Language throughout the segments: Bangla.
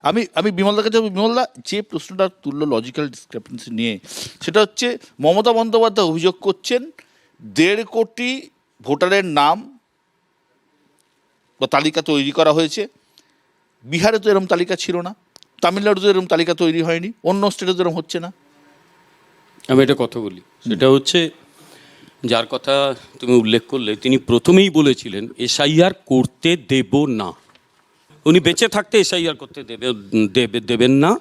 আমি আমি বিমলদার কাছে বিমলদা যে প্রশ্নটা তুললো লজিক্যাল ডিসক্রিপেন্সি নিয়ে, সেটা হচ্ছে মমতা বন্দ্যোপাধ্যায় অভিযোগ করছেন 1.5 কোটি ভোটারের নাম বা তালিকা তৈরি করা হয়েছে। বিহারে তো এরকম তালিকা ছিল না, তামিলনাড়ুতে এরকম তালিকা তৈরি হয়নি, অন্য স্টেটে তো এরকম হচ্ছে না। আমি একটা কথা বলি, সেটা হচ্ছে যার কথা তুমি উল্লেখ করলে তিনি প্রথমেই বলেছিলেন এসআইআর করতে দেব না। উনি বেঁচে থাকতে এসআইআর করতে দেবেন না।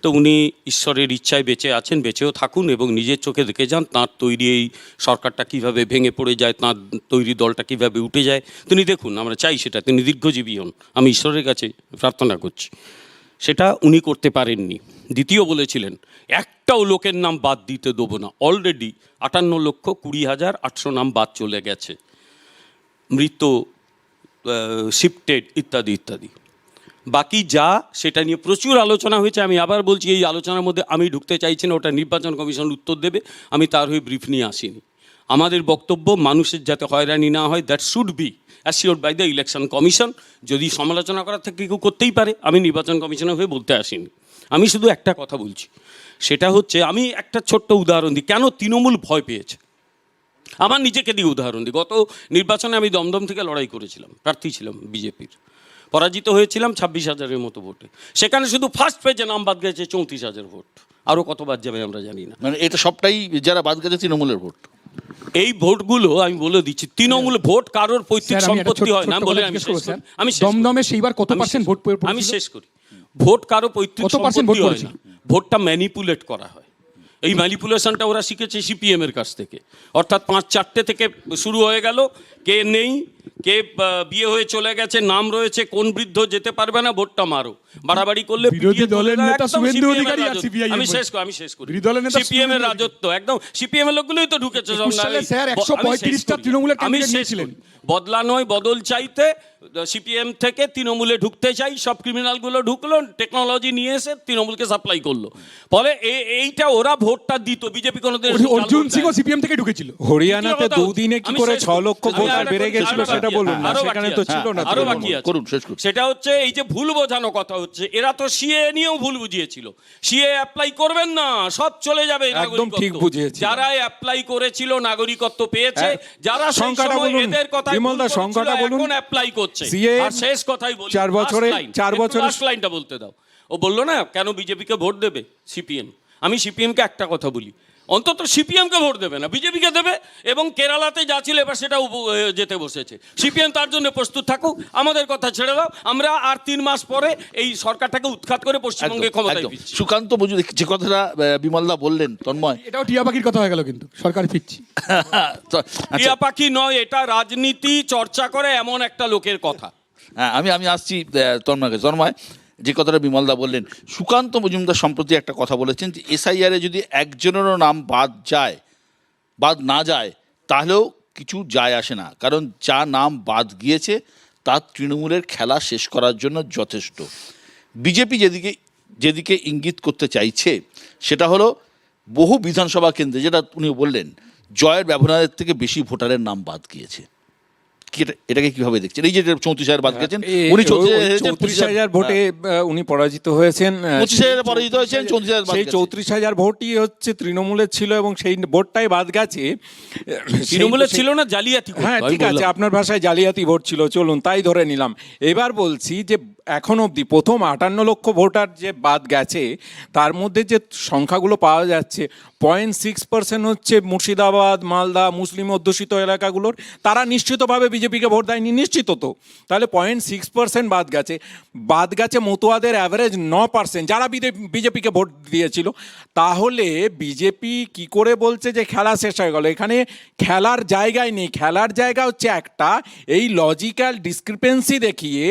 তো উনি ঈশ্বরের ইচ্ছায় বেঁচে আছেন, বেঁচেও থাকুন এবং নিজের চোখে দেখে যান তাঁর তৈরি এই সরকারটা কীভাবে ভেঙে পড়ে যায়, তাঁর তৈরি দলটা কীভাবে উঠে যায়। তিনি দেখুন, আমরা চাই সেটা, তিনি দীর্ঘজীবী হন, আমি ঈশ্বরের কাছে প্রার্থনা করছি। সেটা উনি করতে পারেননি। দ্বিতীয় বলেছিলেন একটাও লোকের নাম বাদ দিতে দেবো না। অলরেডি 58,20,800 নাম বাদ চলে গেছে, মৃত, শিফটেড ইত্যাদি ইত্যাদি। বাকি যা সেটা নিয়ে প্রচুর আলোচনা হয়েছে। আমি আবার বলছি, এই আলোচনার মধ্যে আমি ঢুকতে চাইছি না, ওটা নির্বাচন কমিশন উত্তর দেবে, আমি তার হয়ে ব্রিফ নিয়ে আসিনি। আমাদের বক্তব্য মানুষের যাতে হয়রানি না হয়, that should be assured by the election commission. যদি সমালোচনা করার থেকে কেউ করতেই পারে, আমি নির্বাচন কমিশনের হয়ে বলতে আসিনি। আমি শুধু একটা কথা বলছি, সেটা হচ্ছে আমি একটা ছোট্ট উদাহরণ দিই কেন তৃণমূল ভয় পেয়েছে। আমার নিজেকে দিয়ে উদাহরণ দিই। গত নির্বাচনে আমি দমদম থেকে লড়াই করেছিলাম, প্রার্থী ছিলাম বিজেপির, পরাজিত হয়েছিলাম 26,000-এর মতো ভোটে। সেখানে শুধু ফার্স্ট পেজে নাম বাদ গেছে 34,000 ভোট। আরও কত বাদ যাবে আমরা জানি না। মানে এটা সবটাই যারা বাদ গেছে তৃণমূলের ভোট। এই ভোটগুলো আমি বলে দিচ্ছি, তৃণমূল ভোট কারোর পৈতৃক সম্পত্তি হয় না বলে আমি দমদমে সেইবার কত পার্সেন্ট ভোট পড়েছিল? আমি শেষ করি। ভোট কারো পৈতৃক সম্পত্তি হয় না, ভোটটা ম্যানিপুলেট করা হয়। এই ম্যানিপুলেশনটা ওরা শিখেছে সিপিএম এর কাছ থেকে। অর্থাৎ 5-4টে থেকে শুরু হয়ে গেল, কে নেই, কে বিয়ে হয়ে চলে গেছে, নাম রয়েছে, কোন বৃদ্ধ যেতে পারবে না, ভোটটা মারো। বাড়াবাড়ি করলে বিরোধী দলের নেতা শুভেন্দু অধিকারী আর সিপিআই। আমি শেষ করি। বিরোধী দলের নেতা সিপিএম এর রাজত্ব, একদম সিপিএম এর লোকগুলোই তো ঢুকেছে। স্যার 135টা তৃণমূলের আমি ক্যান্ডিডেট শেষ ছিলেন। বদলা নয়, বদল চাইতে সিপিএম থেকে তৃণমূলে ঢুকতে চাই, সব ক্রিমিনালগুলো ঢুকলো, টেকনোলজি নিয়ে এসে তৃণমূলকে সাপ্লাই করলো। ফলে এইটা ওরা ভোটটা দিত। বিজেপি কোনোদিন অর্জুন সিং সিপিএম থেকে ঢুকেছিল। হরিয়ানাতে দুদিনে কি করে 6 লক্ষ ভোটার বেড়ে গেছিল সেটা বলুন না, সেখানে তো ছিল না। আরো বাকি আছে, সেটা হচ্ছে এই যে ভুল বোঝানো কথা হচ্ছে। এরা তো সিএ নিয়েও ভুল বুঝিয়েছিল, সিএ অ্যাপ্লাই করবেন না, সব চলে যাবে। একদম ঠিক বুঝিয়েছে। যারা অ্যাপ্লাই করেছিল নাগরিকত্ব পেয়েছে, যারা সংখ্যাটা বলুন এদের কথা বিমলদা, সংখ্যাটা বলুন। এখন অ্যাপ্লাই করছে। আর শেষ কথাই বলি, 4 বছরে লাস্ট লাইনটা বলতে দাও। ও বললো না কেন বিজেপিকে ভোট দেবে সিপিএম। আমি সিপিএমকে একটা কথা বলি, অন্তত সিপিএমকে ভোট দেবে না, বিজেপিকে দেবে। এবং কেরালাতে যা ছিল এবার সেটা যেতে বসেছে। সিপিএম তার জন্য প্রস্তুত থাকুক, আমাদের কথা ছেড়ে দাও। আমরা আর 3 মাস পরে এই সরকারটাকে উৎখাত করে পশ্চিমবঙ্গে ক্ষমতায় ফিরছি। সুকান্ত মজুমদার যে কথাটা বিমলদা বললেন, তন্ময়, এটাও টিয়া পাখির কথা হয়ে গেল, কিন্তু সরকার ফিরছি। টিয়া পাখি নয়, এটা রাজনীতি চর্চা করে এমন একটা লোকের কথা। হ্যাঁ, আমি আসছি তন্ময়কে। তন্ময়, যে কথাটা বিমলদা বললেন, সুকান্ত মজুমদার সম্প্রতি একটা কথা বলেছেন যে এসআইআরে যদি একজনেরও নাম বাদ না যায় তাহলেও কিছু যায় আসে না, কারণ যা নাম বাদ গিয়েছে তা তৃণমূলের খেলা শেষ করার জন্য যথেষ্ট। বিজেপি যেদিকে ইঙ্গিত করতে চাইছে সেটা হলো বহু বিধানসভা কেন্দ্রে, যেটা উনি বললেন, জয়ের ব্যবধানের থেকে বেশি ভোটারের নাম বাদ গিয়েছে। এটাকে কিভাবে দেখছেন? এই যে 34,000 বাদ গেছেন, উনি 34,000 ভোটে উনি পরাজিত হয়েছেন। 25,000 পরাজিত হয়েছেন, 34,000 বাদ সেই গেছে। 34,000 ভোটই হচ্ছে তৃণমূলের ছিল এবং সেই ভোটটাই বাদ গেছে। তৃণমূলের ছিল না, জালিয়াতি। হ্যাঁ, ঠিক আছে, আপনার ভাষায় জালিয়াতি ভোট ছিল, চলুন তাই ধরে নিলাম। এবার বলছি যে এখন অবধি প্রথম 58 লক্ষ ভোটার যে বাদ গেছে, তার মধ্যে যে সংখ্যাগুলো পাওয়া যাচ্ছে 0.6% হচ্ছে মুর্শিদাবাদ, মালদা, মুসলিম অধ্যুষিত এলাকাগুলোর। তারা নিশ্চিতভাবে বিজেপিকে ভোট দেয়নি, নিশ্চিত তো। তাহলে 0.6% বাদ গেছে মতুয়াদের অ্যাভারেজ 9%, যারা বিজেপিকে ভোট দিয়েছিল। তাহলে বিজেপি কি করে বলছে যে খেলা শেষ হয়ে গেল? এখানে খেলার জায়গায় নেই। খেলার জায়গা হচ্ছে একটা, এই লজিক্যাল ডিসক্রিপেন্সি দেখিয়ে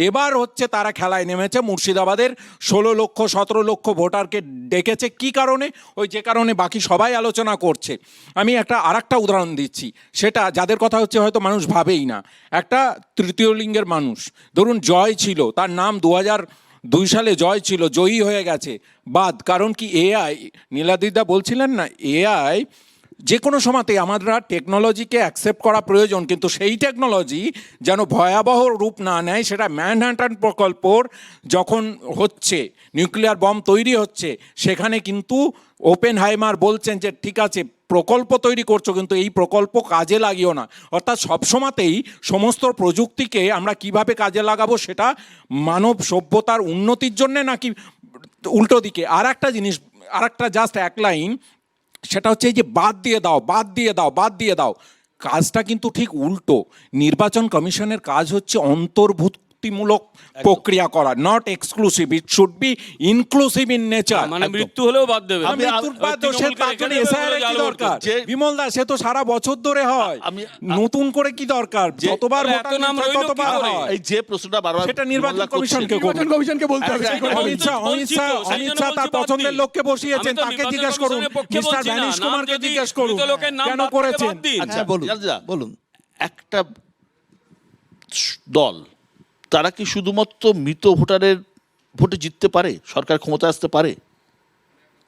এবার হচ্ছে তারা খেলায় নেমেছে। মুর্শিদাবাদের 16 লক্ষ 17 লক্ষ ভোটারকে ডেকেছে। কি কারণে? ওই যে কারণে বাকি সবাই আলোচনা করছে। আমি আরেকটা উদাহরণ দিচ্ছি, সেটা যাদের কথা হচ্ছে হয়তো মানুষ ভাবেই না। একটা তৃতীয় লিঙ্গের মানুষ, ধরুন জয় ছিল, তার নাম 2002 সালে জয় ছিল, জয়ী হয়ে গেছে, বাদ। কারণ কি? এআই, নীলাদিদা বলছিলেন না, এআই যে কোনো সময়তে আমরা টেকনোলজিকে অ্যাকসেপ্ট করা প্রয়োজন, কিন্তু সেই টেকনোলজি যেন ভয়াবহ রূপ না নেয়। সেটা ম্যানহাটন প্রকল্পর যখন হচ্ছে, নিউক্লিয়ার বম তৈরি হচ্ছে, সেখানে কিন্তু ওপেনহাইমার বলছেন যে ঠিক আছে প্রকল্প তৈরি করছো কিন্তু এই প্রকল্প কাজে লাগিও না। অর্থাৎ সবসময়তেই সমস্ত প্রযুক্তিকে আমরা কিভাবে কাজে লাগাবো সেটা মানব সভ্যতার উন্নতির জন্যে নাকি উল্টো দিকে। আর একটা জিনিস, আর একটা জাস্ট এক লাইন, সেটা হচ্ছে এই যে বাদ দিয়ে দাও, বাদ দিয়ে দাও, বাদ দিয়ে দাও, কাজটা কিন্তু ঠিক উল্টো। নির্বাচন কমিশনের কাজ হচ্ছে অন্তর্ভুক্তিমূলক প্রক্রিয়া করা, not exclusive. It should be inclusive in nature. মানে মৃত্যু হলেও বাদ দেবে। বিমল দা, সে তো সারা বছর ধরে হয়, নতুন করে কি দরকার? যতবার এত নাম রইলো ততবার কি করে? হয়। এই যে প্রশ্নটা বারবার সেটা নির্বাচন কমিশনকে নির্বাচন কমিশনকে বলতে হবে। অমিত শাহ তার পছন্দের লোককে বসিয়েছেন, তাকে জিজ্ঞেস করুন। মিস্টার জ্ঞানেশ কুমারকে জিজ্ঞেস করুন কেন করেছেন। আচ্ছা বলুন বলুন। একটা দল তারা কি শুধুমাত্র মৃত ভোটারের ভোটে জিততে পারে, সরকার ক্ষমতা আসতে পারে?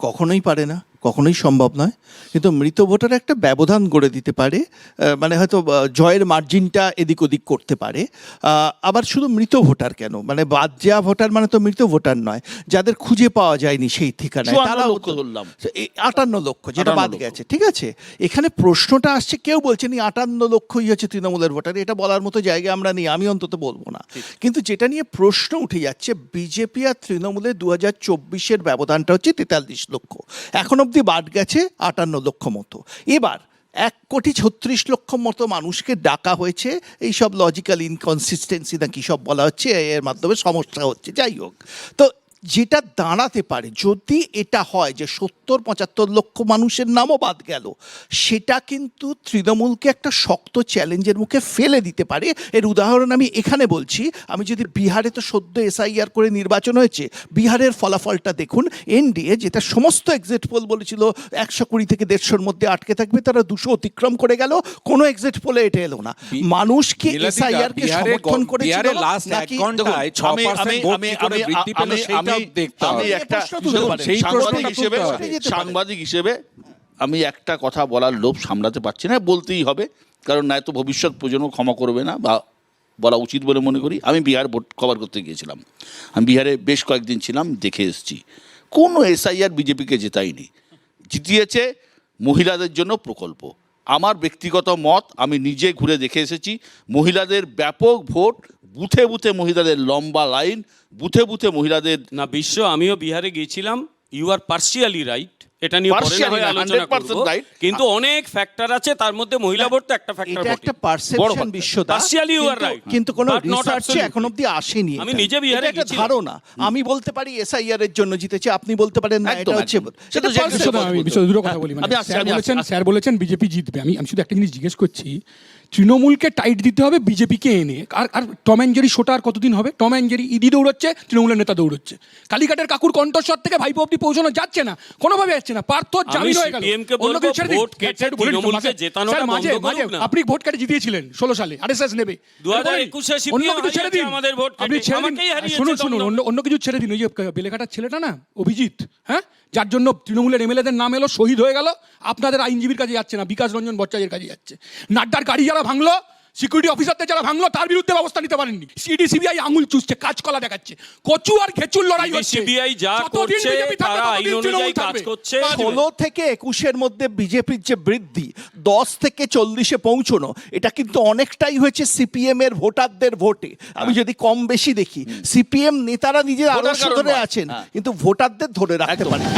কখনোই পারে না, কখনোই সম্ভব নয়। কিন্তু মৃত ভোটার একটা ব্যবধান গড়ে দিতে পারে, মানে হয়তো জয়ের মার্জিনটা এদিক ওদিক করতে পারে। আবার শুধু মৃত ভোটার কেন, মানে বাদ যাওয়া ভোটার মানে তো মৃত ভোটার নয়, যাদের খুঁজে পাওয়া যায়নি সেই ঠিকানায়, 54 তারা লক্ষ ধরলাম। 58 লক্ষ যেটা 58 বাদ লক্ষ। গেছে, ঠিক আছে। এখানে প্রশ্নটা আসছে, কেউ বলছেন 58 লক্ষই হচ্ছে তৃণমূলের ভোটার, এটা বলার মতো জায়গা আমরা নেই, আমি অন্তত বলবো না। কিন্তু যেটা নিয়ে প্রশ্ন উঠে যাচ্ছে, বিজেপি আর তৃণমূলের 2024-এর ব্যবধানটা হচ্ছে 43 লক্ষ, এখন অবধি বাদ গেছে 58 লক্ষ মতো। এবার 1,36,00,000 মতো মানুষকে ডাকা হয়েছে, এইসব লজিক্যাল ইনকনসিস্টেন্সি না কি সব বলা হচ্ছে, এর মাধ্যমে সমস্যা হচ্ছে। যাই হোক, তো যেটা দাঁড়াতে পারে যদি এটা হয় যে 70-75 লক্ষ মানুষের নামও বাদ গেল, সেটা কিন্তু তৃণমূলকে একটা শক্ত চ্যালেঞ্জের মুখে ফেলে দিতে পারে। এর উদাহরণ আমি এখানে বলছি, আমি যদি বিহারে তো সদ্য এসআইআর করে নির্বাচন হয়েছে, বিহারের ফলাফলটা দেখুন। এনডিএ যেটা সমস্ত এক্সিট পোল বলেছিল 120 থেকে 150-র মধ্যে আটকে থাকবে, তারা 200 অতিক্রম করে গেল, কোনো এক্সিট পোলে এটা এলো না। মানুষ কি এসআইআর কে সমর্থন করেছিল নাকি? সাংবাদিক হিসেবে আমি একটা কথা বলার লোভ সামলাতে পারছি না, বলতেই হবে, কারণ নয়তো ভবিষ্যৎ প্রজন্ম ক্ষমা করবে না, বা বলা উচিত বলে মনে করি। আমি বিহার ভোট কভার করতে গিয়েছিলাম, আমি বিহারে বেশ কয়েকদিন ছিলাম, দেখে এসেছি কোনো এসআইআর বিজেপিকে জেতায়নি, জিতিয়েছে মহিলাদের জন্য প্রকল্প। আমার ব্যক্তিগত মত, আমি নিজে ঘুরে দেখে এসেছি, মহিলাদের ব্যাপক ভোট, বুথে বুথে মহিলাদের লম্বা লাইন, বুথে বুথে মহিলাদের আমিও বিহারে গিয়েছিলাম। ইউ আর পার্সিয়ালি রাইট, এটা নিয়ে পরে না হয় আলোচনা করব, 100% right। কিন্তু অনেক ফ্যাক্টর আছে, তার মধ্যে মহিলা ভোট তো একটা ফ্যাক্টর এটা একটা পারসেপশন বিশ্বদা, পার্সিয়ালি ইউ আর রাইট, কিন্তু কোনো রিসার্চে এখন অবধি আসেনি। আমি নিজে বিহারে এটা একটা গিয়েছিলাম। ধারণা, আমি বলতে পারি এসআইআর এর জন্য জিতেছে, আপনি বলতে পারেন না, এটা হচ্ছে সেটা আমি বিষয় দুটো কথা বলি। আমি আসছি, স্যার বলেছেন বিজেপি জিতবে, আমি শুধু একটা জিনিস জিজ্ঞেস করছি, তৃণমূলকে টাইট দিতে হবে বিজেপিকে এনে। আর টম অ্যান্ড জেরি শোটা আর কতদিন হবে? টম অ্যান্ড জেরি, ইডি দৌড়চ্ছে, তৃণমূলের নেতা দৌড়চ্ছে, কালীঘাটের কাকুর কণ্ঠস্বর থেকে ভাইপো অব্দি পৌঁছানো যাচ্ছে না, কোনোভাবে যাচ্ছে না। পার্থ জামিন হয়ে গেল, অন্য কিছু ছেড়ে দিন। আপনি ভোট কেটে জিতিয়েছিলেন 16 সালে, আরএসএস নেবে, 2021 অন্য কিছু ছেড়ে দিন, আমাদের ভোট আপনি ছেড়ে দিন। শুনুন, অন্য কিছু ছেড়ে দিন। ওই যে বেলেঘাটার ছেলেটা না, অভিজিৎ, হ্যাঁ, যার জন্য তৃণমূলের এমএলএদের নাম এলো, শহীদ হয়ে গেল, আপনাদের আইনজীবীর কাছে যাচ্ছে না, বিকাশ রঞ্জন ভট্টাচার্যের কাছে যাচ্ছে। নাড্ডার গাড়ি যারা ভাঙলো, সিকিউরিটি অফিসারদের যারা ভাঙলো, তার বিরুদ্ধে ব্যবস্থা নিতে পারেননি। সিডি সিবিআই আঙুল চুষছে, কাজকলা দেখাচ্ছে, কচু আর খেচুর লড়াই হচ্ছে। সিবিআই যা করছে তারা আইন অনুযায়ী কাজ করছে। 16 থেকে 21-এর মধ্যে বিজেপির যে বৃদ্ধি 10 থেকে 40-এ পৌঁছনো, এটা কিন্তু অনেকটাই হয়েছে সিপিএম এর ভোটারদের ভোটে। আমি যদি কম বেশি দেখি, সিপিএম নেতারা নিজের আদর্শ ধরে আছেন, কিন্তু ভোটারদের ধরে রাখতে পারেন।